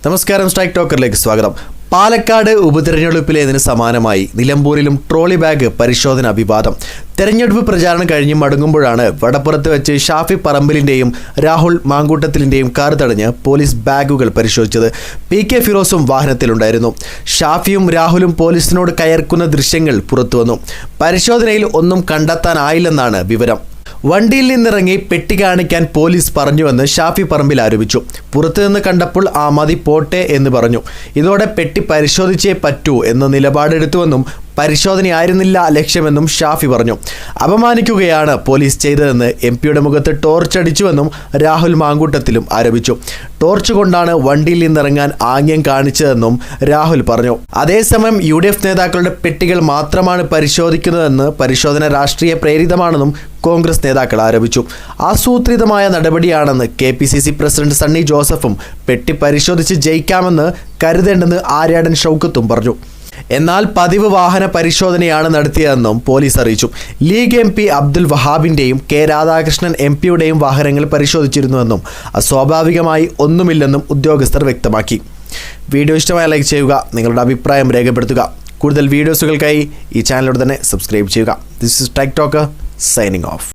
നമസ്കാരം, സ്ട്രൈക്ക് ടോക്കറിലേക്ക് സ്വാഗതം. പാലക്കാട് ഉപതെരഞ്ഞെടുപ്പിലേതിന് സമാനമായി നിലമ്പൂരിലും ട്രോളി ബാഗ് പരിശോധന വിവാദം. തെരഞ്ഞെടുപ്പ് പ്രചാരണം കഴിഞ്ഞ് മടങ്ങുമ്പോഴാണ് വടപ്പുറത്ത് വെച്ച് ഷാഫി പറമ്പിലിൻ്റെയും രാഹുൽ മാങ്കൂട്ടത്തിലിൻ്റെയും കാർ തടഞ്ഞ് പോലീസ് ബാഗുകൾ പരിശോധിച്ചത്. PK ഫിറോസും വാഹനത്തിലുണ്ടായിരുന്നു. ഷാഫിയും രാഹുലും പോലീസിനോട് കയർക്കുന്ന ദൃശ്യങ്ങൾ പുറത്തുവന്നു. പരിശോധനയിൽ ഒന്നും കണ്ടെത്താനായില്ലെന്നാണ് വിവരം. വണ്ടിയിൽ നിന്നിറങ്ങി പെട്ടി കാണിക്കാൻ പോലീസ് പറഞ്ഞുവെന്ന് ഷാഫി പറമ്പിൽ ആരോപിച്ചു. പുറത്തുനിന്ന് കണ്ടപ്പോൾ മതി പോട്ടെ എന്ന് പറഞ്ഞു. ഇതോടെ പെട്ടി പരിശോധിച്ചേ പറ്റൂ എന്ന നിലപാടെടുത്തുവെന്നും പരിശോധനയായിരുന്നില്ല ലക്ഷ്യമെന്നും ഷാഫി പറഞ്ഞു. അപമാനിക്കുകയാണ് പോലീസ് ചെയ്തതെന്ന് MP-യുടെ മുഖത്ത് ടോർച്ച് അടിച്ചുവെന്നും രാഹുൽ മാങ്കൂട്ടത്തിലും ആരോപിച്ചു. ടോർച്ച് കൊണ്ടാണ് വണ്ടിയിൽ നിന്നിറങ്ങാൻ ആംഗ്യം കാണിച്ചതെന്നും രാഹുൽ പറഞ്ഞു. അതേസമയം UDF നേതാക്കളുടെ പെട്ടികൾ മാത്രമാണ് പരിശോധിക്കുന്നതെന്ന് പരിശോധന രാഷ്ട്രീയ പ്രേരിതമാണെന്നും കോൺഗ്രസ് നേതാക്കൾ ആരോപിച്ചു. ആസൂത്രിതമായ നടപടിയാണെന്ന് KPCC പ്രസിഡന്റ് സണ്ണി ജോസഫും പെട്ടി പരിശോധിച്ച് ജയിക്കാമെന്ന് കരുതേണ്ടെന്ന് ആര്യാടൻ ഷൗക്കത്തും പറഞ്ഞു. എന്നാൽ പതിവ് വാഹന പരിശോധനയാണ് നടത്തിയതെന്നും പോലീസ് അറിയിച്ചു. ലീഗ് MP അബ്ദുൽ വഹാബിൻ്റെയും K രാധാകൃഷ്ണൻ MP-യുടെയും വാഹനങ്ങൾ പരിശോധിച്ചിരുന്നുവെന്നും അസ്വാഭാവികമായി ഒന്നുമില്ലെന്നും ഉദ്യോഗസ്ഥർ വ്യക്തമാക്കി. വീഡിയോ ഇഷ്ടമായ ലൈക്ക് ചെയ്യുക, നിങ്ങളുടെ അഭിപ്രായം രേഖപ്പെടുത്തുക. കൂടുതൽ വീഡിയോസുകൾക്കായി ഈ ചാനലിലൂടെ തന്നെ സബ്സ്ക്രൈബ് ചെയ്യുക. This is strike talker signing off.